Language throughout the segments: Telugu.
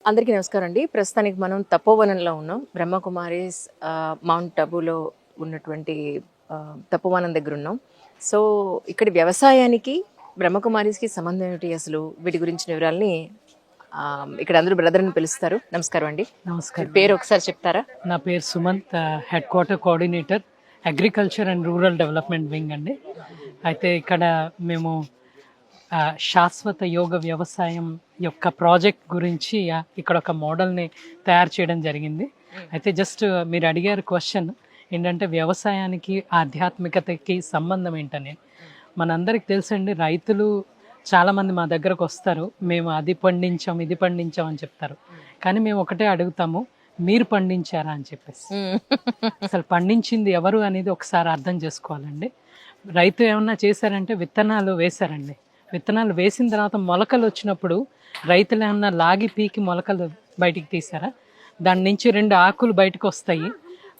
అందరికీ నమస్కారం అండి. ప్రస్తుతానికి మనం తపోవనంలో ఉన్నాం. బ్రహ్మకుమారీస్ మౌంట్ అబూలో ఉన్నటువంటి తపోవనం దగ్గర ఉన్నాం. సో ఇక్కడ వ్యవసాయానికి బ్రహ్మకుమారీస్కి సంబంధం ఏమిటి, అసలు వీటి గురించిన వివరాలని ఇక్కడ అందరూ బ్రదర్ అని పిలుస్తారు. నమస్కారం అండి. నమస్కారం. పేరు ఒకసారి చెప్తారా? నా పేరు Sumanth, head quarter coordinator, agriculture and rural development wing అండి. అయితే ఇక్కడ మేము శాశ్వత యోగ వ్యవసాయం యొక్క ప్రాజెక్ట్ గురించి ఇక్కడ ఒక మోడల్ని తయారు చేయడం జరిగింది. అయితే జస్ట్ మీరు అడిగారు క్వశ్చన్ ఏంటంటే వ్యవసాయానికి ఆధ్యాత్మికతకి సంబంధం ఏంటని. మనందరికి తెలుసండి, రైతులు చాలామంది మా దగ్గరకు వస్తారు, మేము అది పండించాం ఇది పండించాం అని చెప్తారు. కానీ మేము ఒకటే అడుగుతాము, మీరు పండించారా అని చెప్పేసి. అసలు పండించింది ఎవరు అనేది ఒకసారి అర్థం చేసుకోవాలండి. రైతు ఏమన్నా చేశారంటే విత్తనాలు వేశారండి. విత్తనాలు వేసిన తర్వాత మొలకలు వచ్చినప్పుడు రైతులు ఏమన్నా లాగి పీకి మొలకలు బయటికి తీసారా? దాని నుంచి 2 ఆకులు బయటకు వస్తాయి,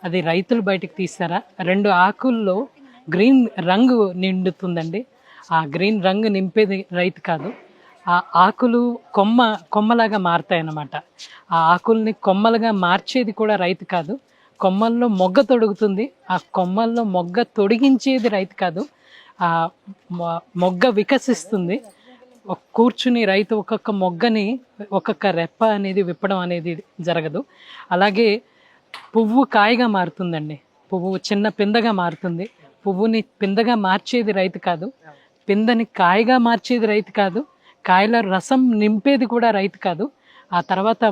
అది రైతులు బయటకు తీసారా? 2 ఆకుల్లో గ్రీన్ రంగు నిండుతుందండి. ఆ గ్రీన్ రంగు నింపేది రైతు కాదు, ఆ ఆకులు కొమ్మలాగా మారుతాయి అన్నమాట. ఆ ఆకుల్ని కొమ్మలుగా మార్చేది కూడా రైతు కాదు. కొమ్మల్లో మొగ్గ తొడుగుతుంది, ఆ కొమ్మల్లో మొగ్గ తొడిగించేది రైతు కాదు, ఆ మొగ్గ వికసిస్తుంది. కూర్చుని రైతు ఒక్కొక్క మొగ్గని ఒక్కొక్క రెప్ప అనేది విప్పడం అనేది జరగదు. అలాగే పువ్వు కాయగా మారుతుందండి, పువ్వు చిన్న పిందగా మారుతుంది. పువ్వుని పిందగా మార్చేది రైతు కాదు, పిందని కాయగా మార్చేది రైతు కాదు, కాయల రసం నింపేది కూడా రైతు కాదు, ఆ తర్వాత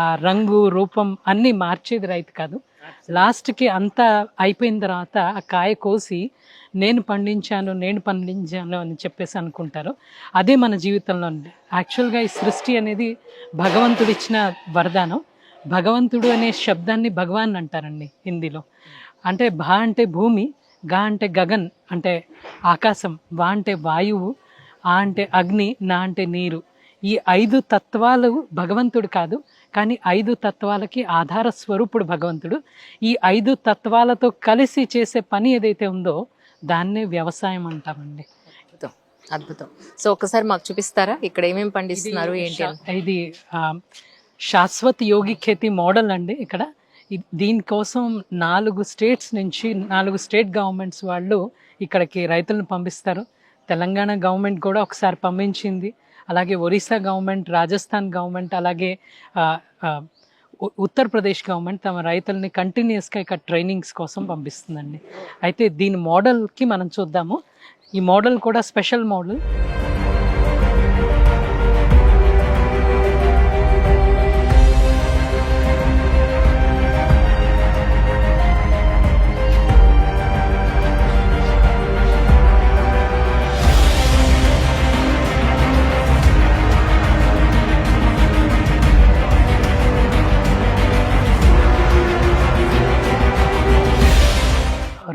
ఆ రంగు రూపం అన్నీ మార్చేది రైతు కాదు. లాస్ట్కి అంతా అయిపోయిన తర్వాత ఆ కాయ కోసి నేను పండించాను అని చెప్పేసి అనుకుంటారు. అదే మన జీవితంలో ఉంది. యాక్చువల్గా ఈ సృష్టి అనేది భగవంతుడు ఇచ్చిన వరదానం. భగవంతుడు అనే శబ్దాన్ని భగవాన్ అంటారండి హిందీలో. అంటే భా అంటే భూమి, గా అంటే గగన్ అంటే ఆకాశం, వా అంటే వాయువు, ఆ అంటే అగ్ని, నా అంటే నీరు. ఈ 5 తత్వాలు భగవంతుడు కాదు, కానీ 5 తత్వాలకి ఆధార స్వరూపుడు భగవంతుడు. ఈ 5 తత్వాలతో కలిసి చేసే పని ఏదైతే ఉందో దాన్నే వ్యవసాయం అంటామండి. అద్భుతం. సో ఒకసారి మాకు చూపిస్తారా ఇక్కడ ఏమేమి పండిస్తున్నారు ఏంటి? ఇది శాశ్వత యోగి ఖేతి మోడల్ అండి. ఇక్కడ దీనికోసం 4 స్టేట్స్ నుంచి 4 స్టేట్ గవర్నమెంట్స్ వాళ్ళు ఇక్కడికి రైతులను పంపిస్తారు. తెలంగాణ గవర్నమెంట్ కూడా ఒకసారి పంపించింది, అలాగే ఒరిస్సా గవర్నమెంట్, రాజస్థాన్ గవర్నమెంట్, అలాగే ఉత్తరప్రదేశ్ గవర్నమెంట్ తమ రైతుల్ని కంటిన్యూస్గా ఇక్కడ ట్రైనింగ్స్ కోసం పంపిస్తుందండి. అయితే దీని మోడల్కి మనం చూద్దాము. ఈ మోడల్ కూడా స్పెషల్ మోడల్.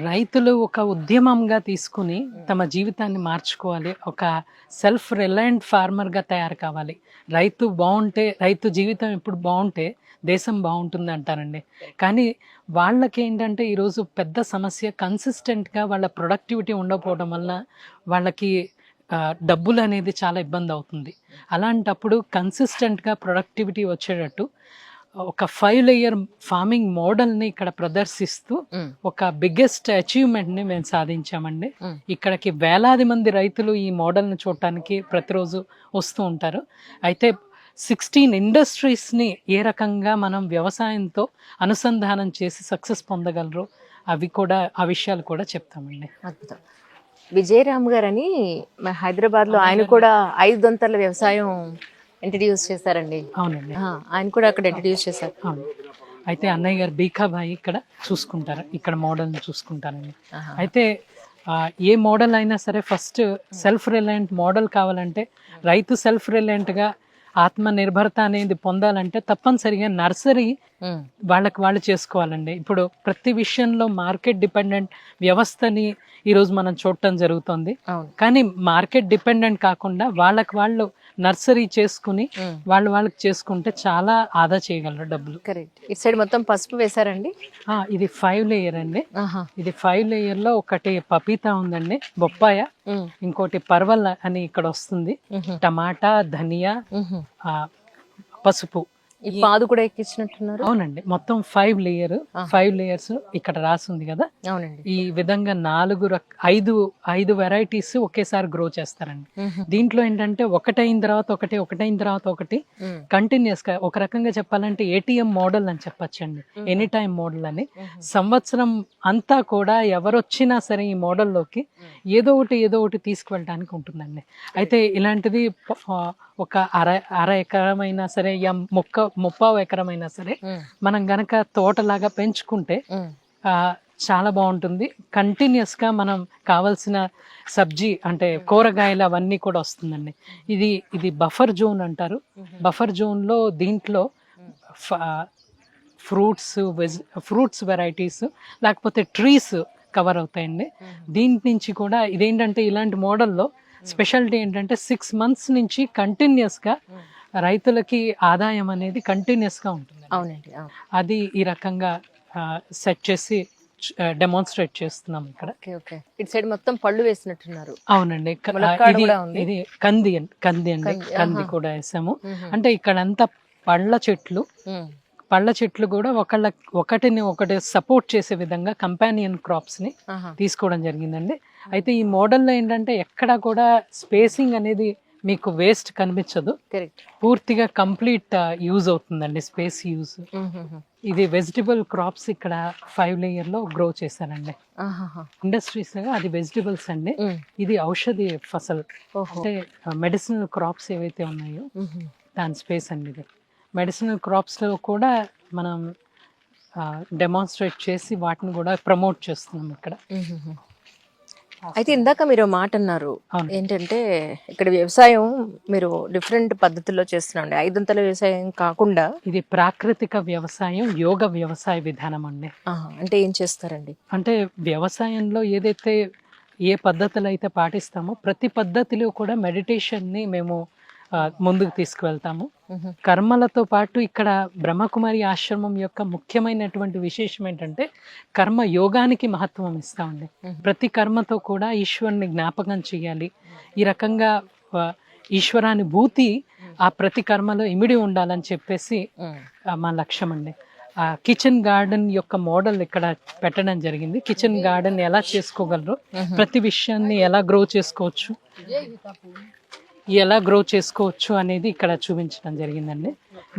రైతులు ఒక ఉద్యమంగా తీసుకుని తమ జీవితాన్ని మార్చుకోవాలి, ఒక సెల్ఫ్ రిలయంట్ ఫార్మర్గా తయారు కావాలి. రైతు బాగుంటే, రైతు జీవితం ఎప్పుడు బాగుంటే దేశం బాగుంటుంది అంటారండి. కానీ వాళ్ళకి ఏంటంటే ఈరోజు పెద్ద సమస్య కన్సిస్టెంట్గా వాళ్ళ ప్రొడక్టివిటీ ఉండకపోవడం వల్ల వాళ్ళకి డబ్బులు అనేది చాలా ఇబ్బంది అవుతుంది. అలాంటప్పుడు కన్సిస్టెంట్గా ప్రొడక్టివిటీ వచ్చేటట్టు ఒక 5 లేయర్ ఫార్మింగ్ మోడల్ని ఇక్కడ ప్రదర్శిస్తూ ఒక బిగ్గెస్ట్ అచీవ్మెంట్ని మేము సాధించామండి. ఇక్కడికి వేలాది మంది రైతులు ఈ మోడల్ని చూడటానికి ప్రతిరోజు వస్తూ ఉంటారు. అయితే 16 ఇండస్ట్రీస్ని ఏ రకంగా మనం వ్యవసాయంతో అనుసంధానం చేసి సక్సెస్ పొందగలరు ఆ విషయాలు కూడా చెప్తామండి. అద్భుతం. విజయరామ్ గారని హైదరాబాద్లో ఆయన కూడా 5 దొంతర్ల వ్యవసాయం ఇంట్రడ్యూస్ చేశారండి. అవునండి, ఆయన కూడా అక్కడ ఇంట్రడ్యూస్ చేశారు. అవును. అయితే అన్నయ్య గారు బీకాబాయి ఇక్కడ చూసుకుంటారు, ఇక్కడ మోడల్ని చూసుకుంటారండి. అయితే ఏ మోడల్ అయినా సరే ఫస్ట్ సెల్ఫ్ రిలయంట్ మోడల్ కావాలంటే, రైతు సెల్ఫ్ రిలయంట్గా ఆత్మ నిర్భరత అనేది పొందాలంటే తప్పనిసరిగా నర్సరీ వాళ్ళకి వాళ్ళు చేసుకోవాలండి. ఇప్పుడు ప్రతి విషయంలో మార్కెట్ డిపెండెంట్ వ్యవస్థని ఈరోజు మనం చూడటం జరుగుతుంది. కానీ మార్కెట్ డిపెండెంట్ కాకుండా వాళ్ళకి వాళ్ళు నర్సరీ చేసుకుని వాళ్ళకి చేసుకుంటే చాలా ఆదా చేయగలరు డబ్బులు. కరెక్ట్. ఇటు సైడ్ మొత్తం పసుపు వేశారండి. ఇది 5 లేయర్ అండి. ఇది 5 లేయర్ లో ఒకటి పపీతా ఉందండి, బొప్పాయ, ఇంకోటి పర్వల్ అని ఇక్కడ వస్తుంది, టమాటా, ధనియా, పసుపు. ఈ పాదు కూడా ఎక్కించినట్టున్నారు. అవునండి, మొత్తం 5 లేయర్స్ ఇక్కడ రాసింది కదా. అవునండి. ఈ విధంగా 5 వెరైటీస్ ఒకేసారి గ్రో చేస్తారండి. దీంట్లో ఏంటంటే ఒకటైన తర్వాత ఒకటి కంటిన్యూస్ గా, ఒక రకంగా చెప్పాలంటే ఏటీఎం మోడల్ అని చెప్పచ్చండి, ఎనీ టైం మోడల్ అని. సంవత్సరం అంతా కూడా ఎవరొచ్చినా సరే ఈ మోడల్లోకి ఏదో ఒకటి తీసుకువెళ్ళడానికి ఉంటుందండి. అయితే ఇలాంటిది ఒక అర ఎకరమైనా సరే, ముప్పావు ఎకరమైనా సరే మనం గనక తోటలాగా పెంచుకుంటే చాలా బాగుంటుంది. కంటిన్యూస్ గా మనం కావాల్సిన సబ్జీ అంటే కూరగాయలు అవన్నీ కూడా వస్తుందండి. ఇది బఫర్ జోన్ అంటారు. బఫర్ జోన్ లో దీంట్లో ఫ్రూట్స్ వెరైటీస్ లేకపోతే ట్రీస్ కవర్ అవుతాయండి. దీని నుంచి కూడా ఇదేంటంటే ఇలాంటి మోడల్లో స్పెషాలిటీ ఏంటంటే 6 months నుంచి కంటిన్యూస్ గా రైతులకి ఆదాయం అనేది కంటిన్యూస్ గా ఉంటుంది. అవునండి. అది ఈ రకంగా సెట్ చేసి డెమాన్స్ట్రేట్ చేస్తున్నాం ఇక్కడ. ఇటు సైడ్ మొత్తం పళ్ళు వేసినట్టున్నారు. అవునండి, ఇది కంది కూడా వేసాము. అంటే ఇక్కడంతా పళ్ళ చెట్లు కూడా ఒకటి సపోర్ట్ చేసే విధంగా కంపానియన్ క్రాప్స్ ని తీసుకోవడం జరిగిందండి. అయితే ఈ మోడల్లో ఏంటంటే ఎక్కడా కూడా స్పేసింగ్ అనేది మీకు వేస్ట్ కనిపించదు, పూర్తిగా కంప్లీట్ యూజ్ అవుతుందండి, స్పేస్ యూజ్. ఇది వెజిటబుల్ క్రాప్స్ ఇక్కడ 5 layer లో గ్రో చేశానండి. ఇండస్ట్రీస్ అది వెజిటబుల్స్ అండి, ఇది ఔషధి ఫసల్ అంటే మెడిసినల్ క్రాప్స్ ఏవైతే ఉన్నాయో దాని స్పేస్ అండి. ఇది మెడిసినల్ క్రాప్స్ లో కూడా మనం డెమాన్స్ట్రేట్ చేసి వాటిని కూడా ప్రమోట్ చేస్తున్నాం ఇక్కడ. అయితే ఇందాక మీరు మాట అన్నారు ఏంటంటే ఇక్కడ వ్యవసాయం మీరు డిఫరెంట్ పద్ధతుల్లో చేస్తున్నాండి, 5 వ్యవసాయం కాకుండా. ఇది ప్రాకృతిక వ్యవసాయం, యోగ వ్యవసాయ విధానం అండి. అంటే ఏం చేస్తారండి? అంటే వ్యవసాయంలో ఏదైతే ఏ పద్ధతులు అయితే పాటిస్తామో ప్రతి పద్ధతిలో కూడా మెడిటేషన్ ని మేము ముందుకు తీసుకువెళ్తాము. కర్మలతో పాటు ఇక్కడ బ్రహ్మకుమారి ఆశ్రమం యొక్క ముఖ్యమైనటువంటి విశేషం ఏంటంటే కర్మ యోగానికి మహత్వం ఇస్తామండి. ప్రతి కర్మతో కూడా ఈశ్వరుని జ్ఞాపకం చేయాలి. ఈ రకంగా ఈశ్వరానుభూతి ఆ ప్రతి కర్మలో ఇమిడి ఉండాలని చెప్పేసి మా లక్ష్యం అండి. కిచెన్ గార్డెన్ యొక్క మోడల్ ఇక్కడ పెట్టడం జరిగింది. కిచెన్ గార్డెన్ ఎలా చేసుకోగలరు, ప్రతి విషయాన్ని ఎలా గ్రో చేసుకోవచ్చు అనేది ఇక్కడ చూపించడం జరిగిందండి.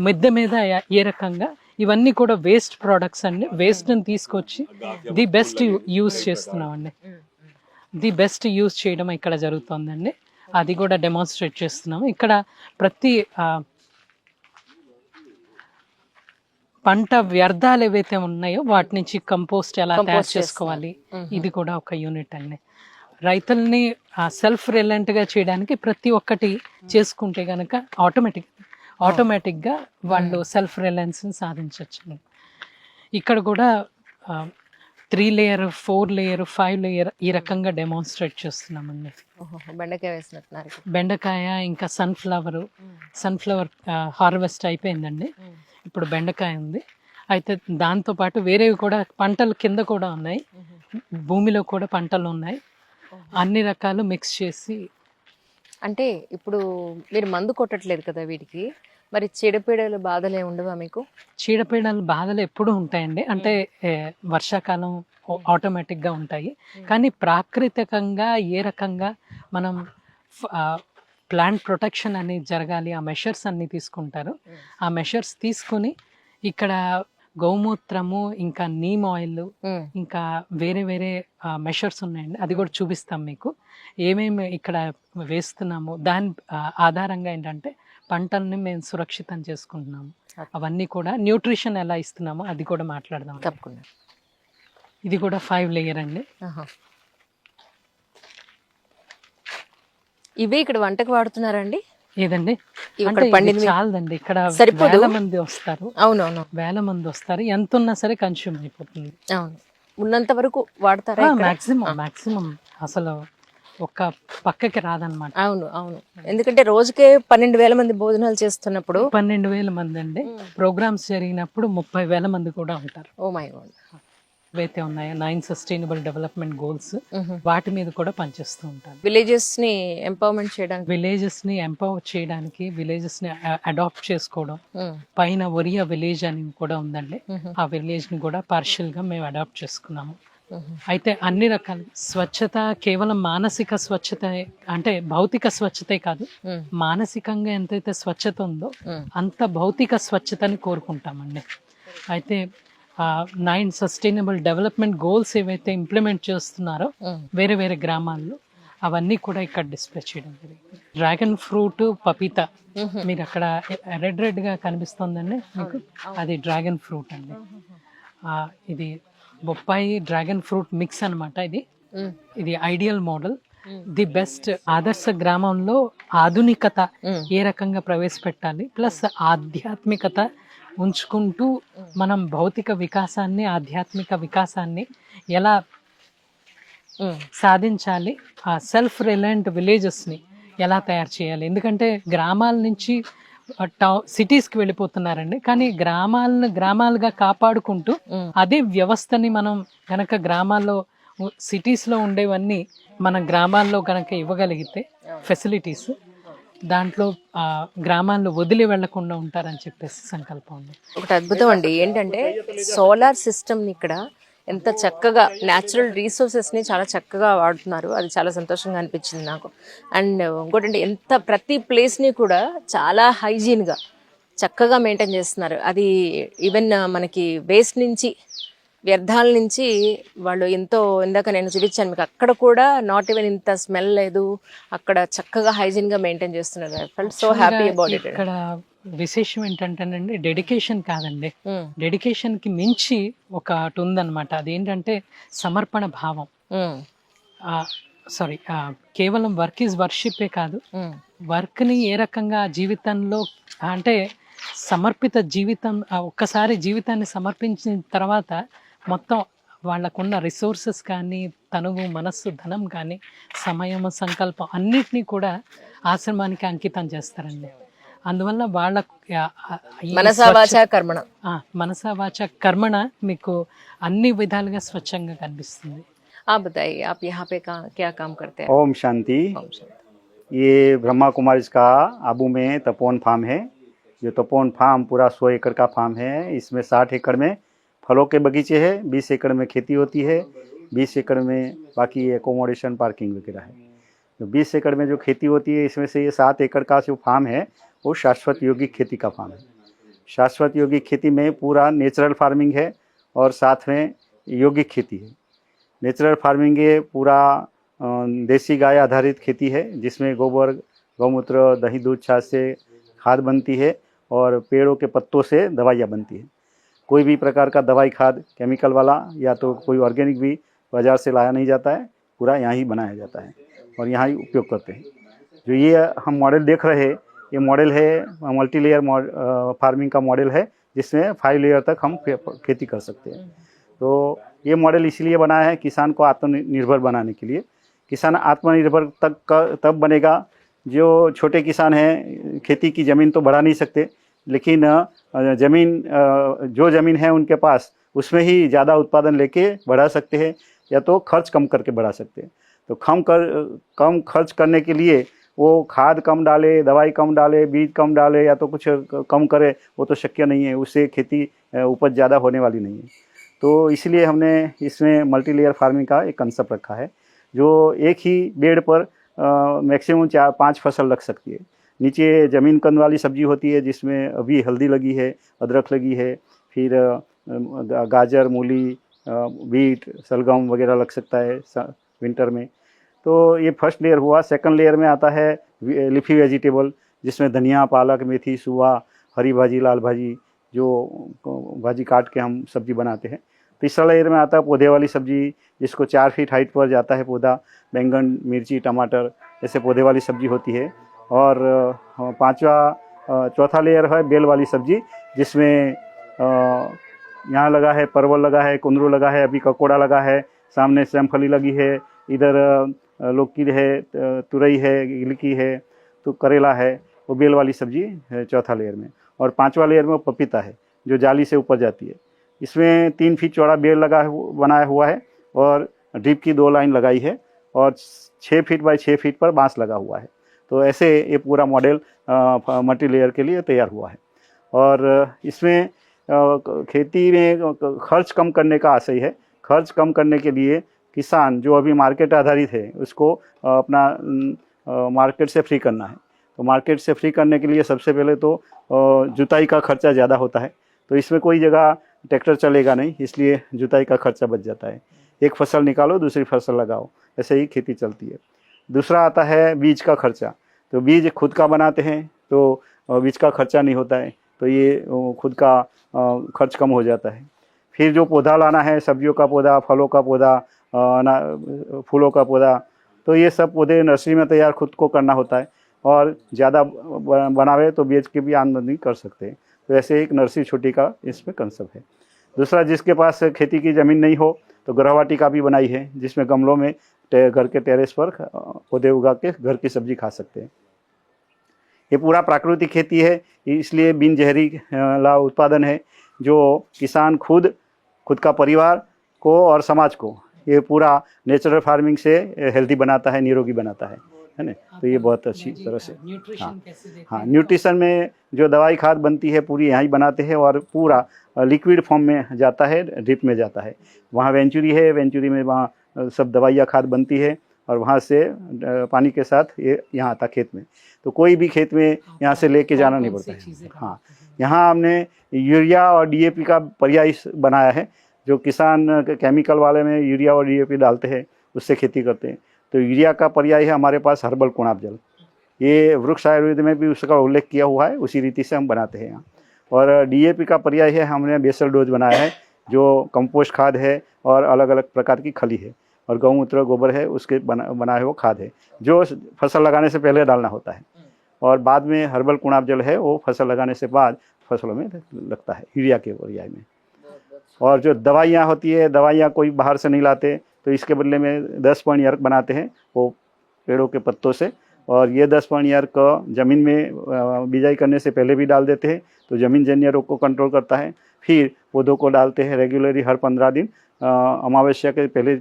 మిద్దె మీద ఏ రకంగా ఇవన్నీ కూడా వేస్ట్ ప్రోడక్ట్స్ అండి, వేస్ట్ ని తీసుకొచ్చి ది బెస్ట్ యూజ్ చేస్తున్నామండి. ది బెస్ట్ యూజ్ చేయడం ఇక్కడ జరుగుతుందండి. అది కూడా డెమాన్స్ట్రేట్ చేస్తున్నాము. ఇక్కడ ప్రతి పంట వ్యర్థాలు ఏవైతే ఉన్నాయో వాటి నుంచి కంపోస్ట్ ఎలా తయారు చేసుకోవాలి, ఇది కూడా ఒక యూనిట్ అండి. రైతుల్ని సెల్ఫ్ రిలయంట్ గా చేయడానికి ప్రతి ఒక్కటి చేసుకుంటే గనక ఆటోమేటిక్ గా వాళ్ళు సెల్ఫ్ రిలయన్స్ ని సాధించవచ్చు. ఇక్కడ కూడా 3 layer, 4 layer, 5 layer ఈ రకంగా డెమాన్స్ట్రేట్ చేస్తున్నామండి. బెండకాయ ఇంకా సన్ఫ్లవర్ హార్వెస్ట్ అయిపోయిందండి. ఇప్పుడు బెండకాయ ఉంది. అయితే దాంతో పాటు వేరేవి కూడా పంటలు కింద కూడా ఉన్నాయి, భూమిలో కూడా పంటలు ఉన్నాయి. అన్ని రకాలు మిక్స్ చేసి. అంటే ఇప్పుడు మీరు మందు కొట్టట్లేదు కదా వీటికి, మరి చీడపీడల బాధలే ఉండవా మీకు? చీడపీడల బాధలు ఎప్పుడూ ఉంటాయండి. అంటే వర్షాకాలం ఆటోమేటిక్ గా ఉంటాయి, కానీ ప్రాకృతికంగా ఏ రకంగా మనం ప్లాంట్ ప్రొటెక్షన్ అనేది జరగాలి, ఆ మెషర్స్ అన్ని తీసుకుంటారు. ఆ మెషర్స్ తీసుకుని ఇక్కడ గౌమూత్రము ఇంకా నీమ్ ఆయిల్ ఇంకా వేరే మెషర్స్ ఉన్నాయండి, అది కూడా చూపిస్తాం మీకు. ఏమేమి ఇక్కడ వేస్తున్నాము దాని ఆధారంగా ఏంటంటే పంటల్ని మేము సురక్షితం చేసుకుంటున్నాము. అవన్నీ కూడా న్యూట్రిషన్ ఎలా ఇస్తున్నామో అది కూడా మాట్లాడదాం. తప్పకుండా. ఇది కూడా 5 layer అండి. ఇవే ఇక్కడ వంటకు వాడుతున్నారండి? ఏదండి, చాలదండి, ఇక్కడ వేల మంది వస్తారు. అవునవును, వేల మంది వస్తారు. ఎంత ఉన్నా సరే కన్స్యూమ్ అయిపోతుంది. అవును, ఉన్నంత వరకు వాడతారా? మాక్సిమం అసలు ఒక్క పక్కకి రాదనమాట. అవును, ఎందుకంటే రోజుకే 12,000 మంది భోజనాలు చేస్తున్నప్పుడు 12,000 మంది అండి. ప్రోగ్రామ్స్ జరిగినప్పుడు 30,000 మంది కూడా ఉంటారు. Oh my god. ఏవైతే ఉన్నాయో 9 సస్టైనబుల్ డెవలప్మెంట్ గోల్స్ వాటి మీద కూడా పనిచేస్తూ ఉంటాను. విలేజెస్ ని ఎంపవర్మెంట్ చేయడానికి. విలేజెస్ ని ఎంపవర్ చేయడానికి, విలేజెస్ ని అడాప్ట్ చేసుకోవడం. మ్మ్. పైన ఒరియా విలేజ్ అని కూడా ఉందండి, ఆ విలేజ్ ని కూడా పార్షియల్ గా మేము అడాప్ట్ చేసుకున్నాము. అయితే అన్ని రకాల స్వచ్ఛత కేవలం మానసిక స్వచ్ఛత అంటే భౌతిక స్వచ్ఛతే కాదు, మ్మ్. మానసికంగా ఎంతైతే స్వచ్ఛత ఉందో మ్మ్. అంత భౌతిక స్వచ్ఛతని కోరుకుంటామండి. అయితే 9 సస్టైనబుల్ డెవలప్మెంట్ గోల్స్ ఏవైతే ఇంప్లిమెంట్ చేస్తున్నారో మ్మ్. వేరే వేరే గ్రామాల్లో అవన్నీ కూడా ఇక్కడ డిస్ప్లే చేయడం జరిగింది. డ్రాగన్ ఫ్రూట్, పపీతా మీరు అక్కడ రెడ్ గా కనిపిస్తుందండి మీకు, అది డ్రాగన్ ఫ్రూట్ అండి. ఇది బొప్పాయి డ్రాగన్ ఫ్రూట్ మిక్స్ అన్నమాట. మ్మ్. ఇది ఐడియల్ మోడల్, ది బెస్ట్. ఆదర్శ గ్రామంలో ఆధునికత ఏ రకంగా ప్రవేశపెట్టాలి, ప్లస్ ఆధ్యాత్మికత ఉంచుకుంటూ మనం భౌతిక వికాసాన్ని, ఆధ్యాత్మిక వికాసాన్ని ఎలా మ్మ్. సాధించాలి, ఆ సెల్ఫ్ రిలయంట్ విలేజెస్ని ఎలా తయారు చేయాలి. ఎందుకంటే గ్రామాల నుంచి సిటీస్కి వెళ్ళిపోతున్నారండి, కానీ గ్రామాలుగా కాపాడుకుంటూ అదే వ్యవస్థని మనం గనక గ్రామాల్లో, సిటీస్లో ఉండేవన్నీ మన గ్రామాల్లో గనక ఇవ్వగలిగితే ఫెసిలిటీస్, దాంట్లో గ్రామాల్లో వదిలి వెళ్లకుండా ఉంటారని చెప్పేసి సంకల్పం ఉంది. ఒకటి అద్భుతం అండి ఏంటంటే సోలార్ సిస్టమ్ని ఇక్కడ ఎంత చక్కగా న్యాచురల్ రీసోర్సెస్ని చాలా చక్కగా వాడుతున్నారు. అది చాలా సంతోషంగా అనిపించింది నాకు. అండ్ ఇంకోటంటే ఎంత ప్రతి ప్లేస్ని కూడా చాలా హైజీన్గా చక్కగా మెయింటైన్ చేస్తున్నారు. అది ఈవెన్ మనకి వేస్ట్ నుంచి, వ్యర్థాల నుంచి వాళ్ళు ఎంతో, ఇందాక నేను చూపించాను మీకు, అక్కడ కూడా నాట్ ఈవెన్ ఇంత స్మెల్ లేదు, అక్కడ చక్కగా హైజీన్గా మెయింటైన్ చేస్తున్నారు. I felt so happy about it. ఇక్కడ విశేషం ఏంటంటేనండి, డెడికేషన్ కాదండి, డెడికేషన్ కి మించి ఒకటి ఉందన్నమాట. అదేంటంటే సమర్పణ భావం. సారీ, కేవలం వర్క్ ఈజ్ వర్షిప్పే కాదు, వర్క్ని ఏ రకంగా జీవితంలో అంటే సమర్పిత జీవితం, ఒక్కసారి జీవితాన్ని సమర్పించిన తర్వాత మొత్తం వాళ్ళకున్న రిసోర్సెస్ కానీ, తనువు, మనస్సు, ధనం కానీ, సమయం, సంకల్పం అన్నిటినీ కూడా ఆశ్రమానికి అంకితం చేస్తారండి. అందువల్ల వాళ్ళ మనసా వాచా కర్మణ, మనసా వాచా కర్మణ మీకు అన్ని విధాలుగా స్వచ్ఛంగా కనిపిస్తుంది. आप बताइए, आप यहाँ पे क्या काम करते हैं? ओम शांति। ओम शांति। ये ब्रह्मा कुमारी का आबू में तपोवन फार्म है। जो तपोवन फार्म पूरा 100 एकड़ का फार्म है। इसमें 60 एकड़ में फलों के बगीचे हैं, 20 एकड़ में खेती होती है, 20 एकड़ में बाकी एकोमोडेशन, पार्किंग वगैरह है। तो 20 एकड़ में जो खेती होती है, इसमें से ये 7 एकड़ का जो फार्म है वो शाश्वत योगिक खेती का फार्म है। शाश्वत योगिक खेती में पूरा नेचुरल फार्मिंग है और साथ में योगिक खेती है। नेचुरल फार्मिंग ये पूरा देसी गाय आधारित खेती है, जिसमें गोबर, गौमूत्र, दही, दूध, छाछ से खाद बनती है और पेड़ों के पत्तों से दवाइयाँ बनती है। कोई भी प्रकार का दवाई खाद केमिकल वाला या तो कोई ऑर्गेनिक भी बाज़ार से लाया नहीं जाता है, पूरा यहाँ ही बनाया जाता है और यहाँ ही उपयोग करते हैं। जो ये हम मॉडल देख रहे हैं, ये मॉडल है मल्टी लेयर फार्मिंग का मॉडल है, जिसमें 5 लेयर तक हम खेती कर सकते हैं। तो ये मॉडल इसलिए बनाया है किसान को आत्मनिर्भर बनाने के लिए। किसान आत्मनिर्भर तब बनेगा, जो छोटे किसान हैं खेती की ज़मीन तो बढ़ा नहीं सकते, लेकिन जो ज़मीन है उनके पास उसमें ही ज़्यादा उत्पादन लेके बढ़ा सकते हैं, या तो खर्च कम करके बढ़ा सकते हैं। तो कम खर्च करने के लिए वो खाद कम डाले, दवाई कम डाले, बीज कम डाले या तो कुछ कम करे, वो तो शक्य नहीं है। उससे खेती उपज ज़्यादा होने वाली नहीं है। तो इसलिए हमने इसमें मल्टी लेयर फार्मिंग का एक कंसेप्ट रखा है, जो एक ही बेड पर मैक्सिमम 4-5 फसल लग सकती है। नीचे ज़मीन कंद वाली सब्जी होती है, जिसमें अभी हल्दी लगी है, अदरक लगी है, फिर गाजर, मूली, बीट, सलगम वगैरह लग सकता है विंटर में। तो ये फर्स्ट लेयर हुआ। सेकंड लेयर में आता है लीफी वेजिटेबल, जिसमें धनिया, पालक, मेथी, सूहा, हरी भाजी, लाल भाजी, जो भाजी काट के हम सब्जी बनाते हैं। तीसरा लेयर में आता है पौधे वाली सब्जी, जिसको 4 फीट हाइट पर जाता है पौधा, बैंगन, मिर्ची, टमाटर, ऐसे पौधे वाली सब्जी होती है। और चौथा लेयर है बेल वाली सब्जी, जिसमें यहाँ लगा है परवल, लगा है कुंदरू, लगा है अभी ककोड़ा लगा है, सामने सेमफली लगी है, इधर लौकी है, तुरई है, गिलकी है, तो करेला है। वो बेल वाली सब्जी है चौथा लेयर में। और 5वां लेयर में पपीता है, जो जाली से ऊपर जाती है। इसमें 3 फीट चौड़ा बेड़ बनाया हुआ है और ड्रिप की 2 लाइन लगाई है और 6 फीट बाई 6 फीट पर बांस लगा हुआ है। तो ऐसे ये पूरा मॉडल मल्टी लेयर के लिए तैयार हुआ है। और इसमें खेती में खर्च कम करने का आशय है। खर्च कम करने के लिए किसान जो अभी मार्केट आधारित है उसको अपना मार्केट से फ्री करना है। तो मार्केट से फ्री करने के लिए सबसे पहले तो जुताई का खर्चा ज़्यादा होता है, तो इसमें कोई जगह ट्रैक्टर चलेगा नहीं, इसलिए जुताई का खर्चा बच जाता है। एक फसल निकालो दूसरी फसल लगाओ, ऐसे ही खेती चलती है। दूसरा आता है बीज का खर्चा। तो बीज खुद का बनाते हैं तो बीज का खर्चा नहीं होता है, तो ये खुद का खर्च कम हो जाता है। फिर जो पौधा लाना है, सब्जियों का पौधा, फलों का पौधा, फूलों का पौधा, तो ये सब पौधे नर्सरी में तैयार खुद को करना होता है और ज़्यादा बनावे तो बेच के भी आमदनी कर सकते हैं। तो ऐसे एक नर्सरी छोटी का इसमें कंसेप्ट है। दूसरा, जिसके पास खेती की ज़मीन नहीं हो तो गृहवाटिका भी बनाई है, जिसमें गमलों में घर के टेरेस पर पौधे उगा के घर की सब्जी खा सकते हैं। ये पूरा प्राकृतिक खेती है, इसलिए बिन जहरीला उत्पादन है, जो किसान खुद का परिवार को और समाज को ये पूरा नेचुरल फार्मिंग से हेल्दी बनाता है, निरोगी बनाता है ना। तो ये बहुत अच्छी तरह से हाँ, न्यूट्रिशन में जो दवाई खाद बनती है पूरी यहाँ ही बनाते हैं और पूरा लिक्विड फॉर्म में जाता है, ड्रिप में जाता है। वहाँ वेंचुरी है, वेंचुरी में वहाँ सब दवाइयाँ खाद बनती है और वहाँ से पानी के साथ ये यहाँ आता खेत में। तो कोई भी खेत में यहाँ से लेके जाना नहीं पड़ता है। हाँ, यहाँ हमने यूरिया और डीएपी का पर्याय बनाया है। जो किसान केमिकल वाले में यूरिया और डीएपी डालते हैं उससे खेती करते हैं, तो यूरिया का पर्याय है हमारे पास हर्बल कुणाप जल। ये वृक्ष आयुर्वेद में भी उसका उल्लेख किया हुआ है, उसी रीति से हम बनाते हैं यहाँ। और डीएपी का पर्याय है हमने बेसल डोज बनाया है, जो कंपोस्ट खाद है और अलग अलग प्रकार की खली है और गौमूत्र गोबर है उसके बनाए हुए खाद है, जो फसल लगाने से पहले डालना होता है। और बाद में हर्बल कुणाप जल है, वो फसल लगाने से बाद फसलों में लगता है यूरिया के पर्याय में। और जो दवाइयाँ होती है, दवाइयाँ कोई बाहर से नहीं लाते, तो इसके बदले में 10 पॉइंट अर्क बनाते हैं वो पेड़ों के पत्तों से, और ये 10 पॉइंट अर्क ज़मीन में बिजाई करने से पहले भी डाल देते हैं, तो ज़मीन जन्य रोग को कंट्रोल करता है। फिर पौधों को डालते हैं रेगुलरली हर 15 दिन, अमावस्या के पहले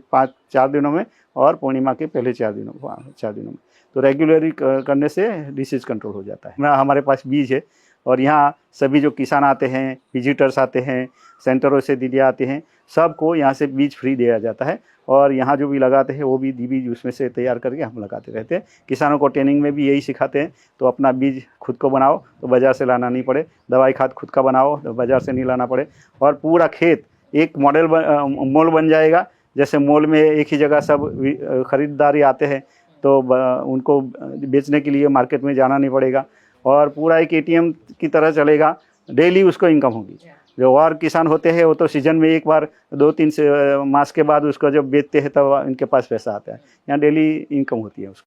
4 दिनों में और पूर्णिमा के पहले 4 दिनों में। तो रेगुलरली करने से डिसीज कंट्रोल हो जाता है। हमारे पास बीज है और यहाँ सभी जो किसान आते हैं, विजिटर्स आते हैं, सेंटरों से दीदियाँ आते हैं, सबको यहाँ से बीज फ्री दिया जाता है। और यहाँ जो भी लगाते हैं वो भी बीज उसमें से तैयार करके हम लगाते रहते हैं। किसानों को ट्रेनिंग में भी यही सिखाते हैं, तो अपना बीज खुद को बनाओ तो बाज़ार से लाना नहीं पड़े, दवाई खाद खुद का बनाओ तो बाज़ार से नहीं लाना पड़े, और पूरा खेत एक मॉल बन जाएगा। जैसे मॉल में एक ही जगह सब खरीदारी आते हैं, तो उनको बेचने के लिए मार्केट में जाना नहीं पड़ेगा, और पूरा एक एटीएम की तरह चलेगा, डेली उसको इनकम होगी। जो और किसान होते हैं वो तो सीजन में एक बार 2-3 मास के बाद उसको जब बेचते हैं तब इनके पास पैसा आता है। यहाँ डेली इनकम होती है उसको।